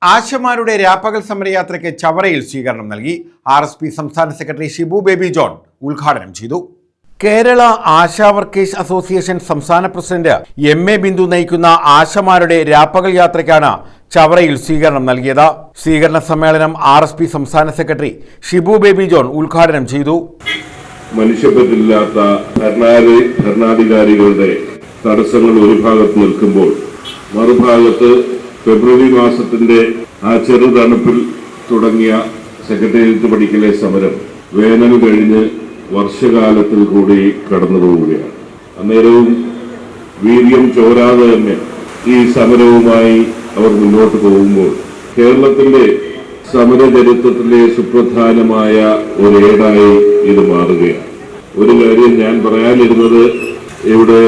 ആശമാരുടെ രാപ്പകൽ സമരയാത്രയ്ക്ക് ചവറയിൽ സ്വീകരണം നൽകി. RSP സംസ്ഥാന സെക്രട്ടറി ഷിബു ബേബി ജോൺ ഉദ്ഘാടനം ചെയ്തു. കേരള ആശാ വർക്കേഴ്സ് അസോസിയേഷൻ സംസ്ഥാന പ്രസിഡന്റ് MA ബിന്ദു നയിക്കുന്ന ആശമാരുടെ രാപ്പകൽ യാത്രയ്ക്കാണ് ചവറയിൽ സ്വീകരണം നൽകിയത്. സ്വീകരണ സമ്മേളനം RSP സംസ്ഥാന സെക്രട്ടറി ഷിബു ബേബി ജോൺ ഉദ്ഘാടനം ചെയ്തു. മനുഷ്യപ്പറ്റില്ലാത്ത ഭരണാധികാരികളുടെ തടസ്സങ്ങൾ ഒരു ഭാഗത്ത് നിൽക്കുമ്പോൾ മറുഭാഗത്ത് ഫെബ്രുവരി മാസത്തിന്റെ ആ ചെറുതണുപ്പിൽ തുടങ്ങിയ സെക്രട്ടേറിയറ്റ് പടിക്കലെ സമരം വേനൽ കഴിഞ്ഞ് വർഷകാലത്തിൽ കൂടി കടന്നു പോവുകയാണ്. അന്നേരവും വീര്യം ചോരാതെ തന്നെ ഈ സമരവുമായി അവർ മുന്നോട്ട് പോകുമ്പോൾ കേരളത്തിന്റെ സമരചരിത്രത്തിലെ സുപ്രധാനമായ ഒരേടായി ഇത് മാറുകയാണ്. ഒരു കാര്യം ഞാൻ പറയാനിരുന്നത്, ഇവിടെ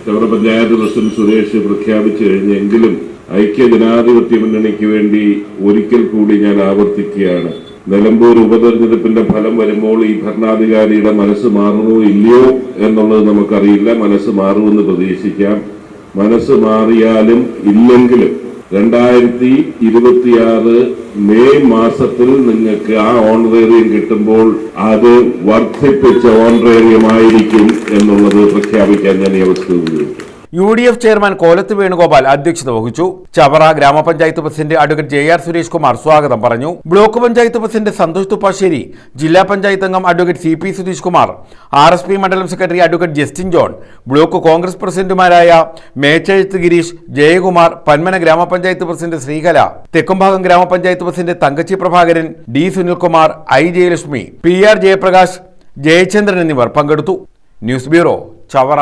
ചവറ പഞ്ചായത്ത് പ്രസിഡന്റ് സുരേഷ് പ്രഖ്യാപിച്ചു കഴിഞ്ഞെങ്കിലും ഐക്യജനാധിപത്യ മുന്നണിക്ക് വേണ്ടി ഒരിക്കൽ കൂടി ഞാൻ ആവർത്തിക്കുകയാണ്. നിലമ്പൂർ ഉപതെരഞ്ഞെടുപ്പിന്റെ ഫലം വരുമ്പോൾ ഈ ഭരണാധികാരിയുടെ മനസ്സ് മാറുമോ ഇല്ലയോ എന്നുള്ളത് നമുക്കറിയില്ല. മനസ്സ് മാറുമെന്ന് പ്രതീക്ഷിക്കാം. മനസ്സ് മാറിയാലും ഇല്ലെങ്കിലും 2026 മെയ് മാസത്തിൽ നിങ്ങൾക്ക് ആ ഓണറേറിയം കിട്ടുമ്പോൾ അത് വർദ്ധിപ്പിച്ച ഓണറേറിയമായിരിക്കും എന്നുള്ളത് പ്രഖ്യാപിക്കാൻ ഞാൻ ഈ അവസ്ഥ ഉപയോഗിക്കും. UDF ചെയർമാൻ കോലത്ത് വേണുഗോപാൽ അധ്യക്ഷത വഹിച്ചു. ചവറ ഗ്രാമപഞ്ചായത്ത് president advocate JR Suresh Kumar സ്വാഗതം പറഞ്ഞു. ബ്ലോക്ക് പഞ്ചായത്ത് പ്രസിഡന്റ് സന്തോഷ് തുപ്പാശ്ശേരി, ജില്ലാ പഞ്ചായത്ത് അംഗം advocate CP Sudheesh Kumar, RSP മണ്ഡലം secretary advocate Justin John, block Congress പ്രസിഡന്റുമാരായ മേച്ചെഴുത്ത് ഗിരീഷ്, ജയകുമാർ, പന്മന ഗ്രാമപഞ്ചായത്ത് പ്രസിഡന്റ് ശ്രീകല, തെക്കുംഭാഗം ഗ്രാമപഞ്ചായത്ത് president Thankachi Prabhakaran, D Sunilkumar, I Jayalakshmi, PR Jayaprakash, Jayachandran എന്നിവർ പങ്കെടുത്തു. News bureau, Chavara.